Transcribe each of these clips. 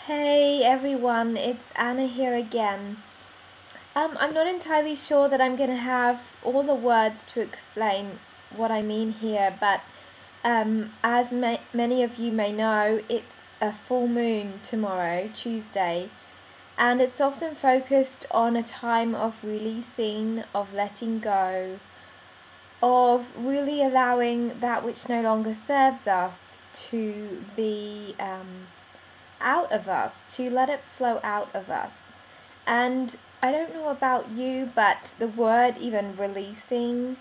Hey everyone, it's Anna here again. I'm not entirely sure that I'm going to have all the words to explain what I mean here, but as many of you may know, it's a full moon tomorrow, Tuesday, and it's often focused on a time of releasing, of letting go, of really allowing that which no longer serves us to be out of us, to let it flow out of us. And I don't know about you, but the word even releasing,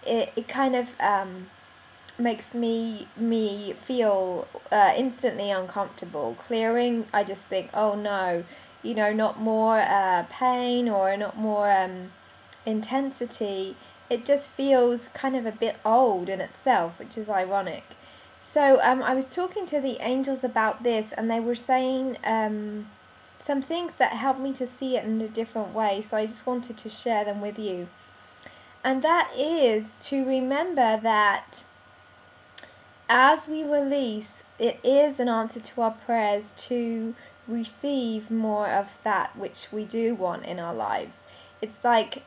it kind of makes me feel instantly uncomfortable. Clearing, I just think, oh no, not more pain or not more intensity. It just feels kind of a bit old in itself, which is ironic. So I was talking to the angels about this, and they were saying some things that helped me to see it in a different way. So I just wanted to share them with you. And that is to remember that as we release, it is an answer to our prayers to receive more of that which we do want in our lives. It's like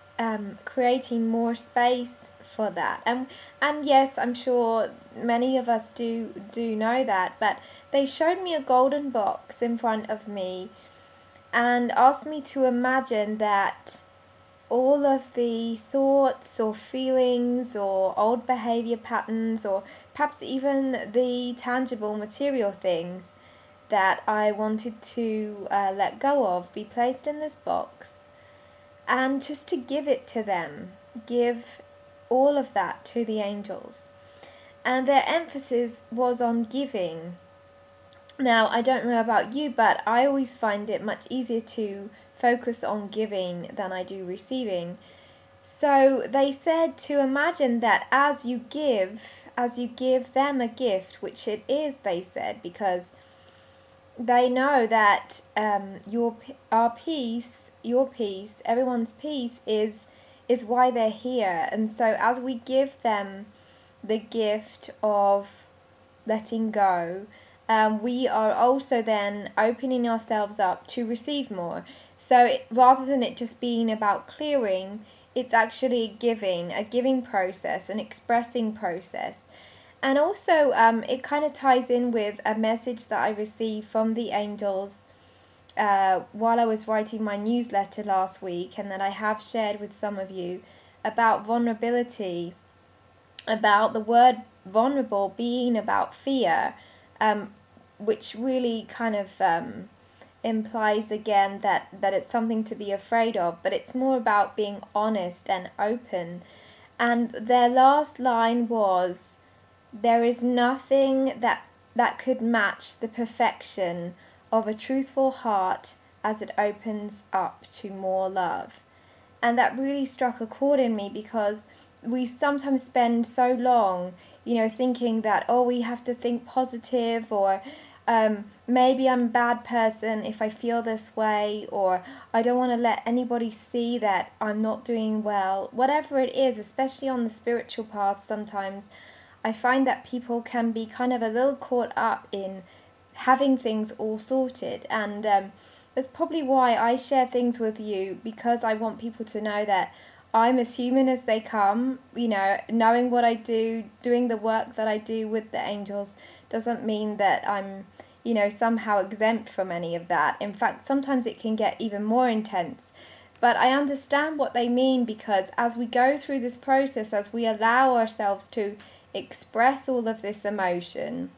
creating more space for that. And yes, I'm sure many of us do know that, but they showed me a golden box in front of me and asked me to imagine that all of the thoughts or feelings or old behavior patterns or perhaps even the tangible material things that I wanted to let go of be placed in this box, and just to give it to them, give all of that to the angels. And their emphasis was on giving. Now, I don't know about you, but I always find it much easier to focus on giving than I do receiving. So they said to imagine that as you give them a gift, which it is, they said, because they know that your peace, everyone's peace is why they're here. And so as we give them the gift of letting go, we are also then opening ourselves up to receive more. So rather than it just being about clearing, it's actually a giving process, an expressing process. And also it kind of ties in with a message that I received from the angels while I was writing my newsletter last week, and that I have shared with some of you about vulnerability, about the word vulnerable being about fear, which really kind of implies again that it's something to be afraid of, but it's more about being honest and open. And their last line was, there is nothing that could match the perfection of a truthful heart as it opens up to more love. And that really struck a chord in me, because we sometimes spend so long, thinking that, oh, we have to think positive, or maybe I'm a bad person if I feel this way, or I don't want to let anybody see that I'm not doing well. Whatever it is, especially on the spiritual path, sometimes I find that people can be kind of a little caught up in having things all sorted, and that's probably why I share things with you, because I want people to know that I'm as human as they come. Knowing what I do, doing the work that I do with the angels, doesn't mean that I'm, somehow exempt from any of that. In fact, sometimes it can get even more intense. But I understand what they mean, because as we go through this process, as we allow ourselves to express all of this emotion,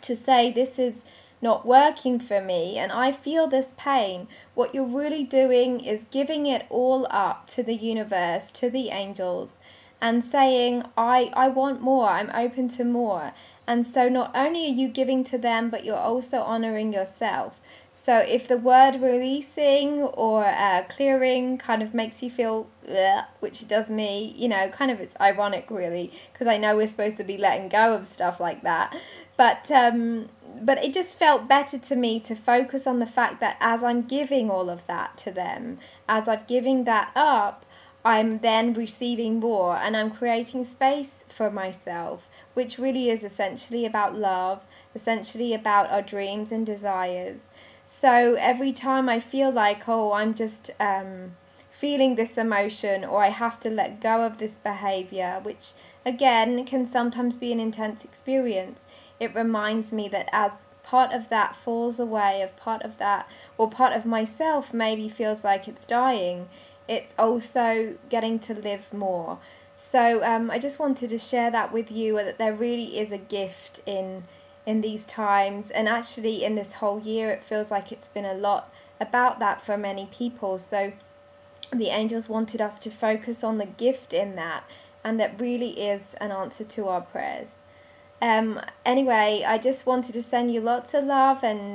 to say this is not working for me and I feel this pain, what you're really doing is giving it all up to the universe, to the angels, and saying, I want more, I'm open to more. And so not only are you giving to them, but you're also honoring yourself. So if the word releasing or clearing kind of makes you feel, which does me, kind of, it's ironic really, because I know we're supposed to be letting go of stuff like that. But it just felt better to me to focus on the fact that as I'm giving all of that to them, as I'm giving that up, I'm then receiving more, and I'm creating space for myself, which really is essentially about love, essentially about our dreams and desires. So every time I feel like, oh, I'm just feeling this emotion, or I have to let go of this behavior, which again can sometimes be an intense experience, it reminds me that as part of that falls away, of part of that, or part of myself maybe feels like it's dying, it's also getting to live more. So I just wanted to share that with you, that there really is a gift in these times, and actually in this whole year it feels like it's been a lot about that for many people. So the angels wanted us to focus on the gift in that, and that really is an answer to our prayers. Anyway, I just wanted to send you lots of love and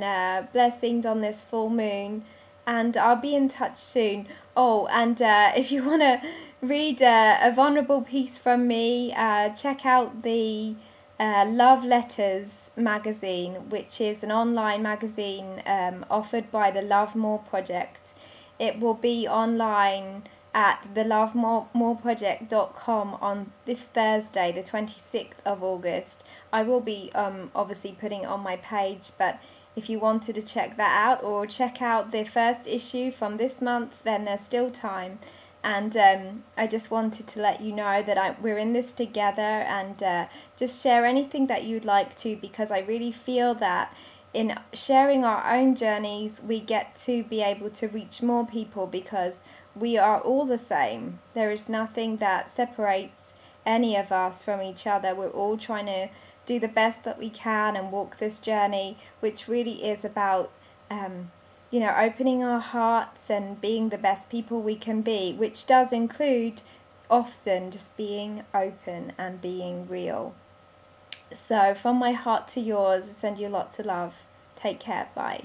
blessings on this full moon, and I'll be in touch soon. Oh, and if you want to read a vulnerable piece from me, check out the Love Letters magazine, which is an online magazine offered by the Love More Project. It will be online at thelovemoreproject.com on this Thursday, the 26th of August. I will be obviously putting it on my page, but if you wanted to check that out or check out the first issue from this month, then there's still time. And I just wanted to let you know that we're in this together, and just share anything that you'd like to, because I really feel that in sharing our own journeys, we get to be able to reach more people, because we are all the same. There is nothing that separates any of us from each other. We're all trying to do the best that we can and walk this journey, which really is about opening our hearts and being the best people we can be, which does include often just being open and being real. So from my heart to yours, I send you lots of love. Take care. Bye.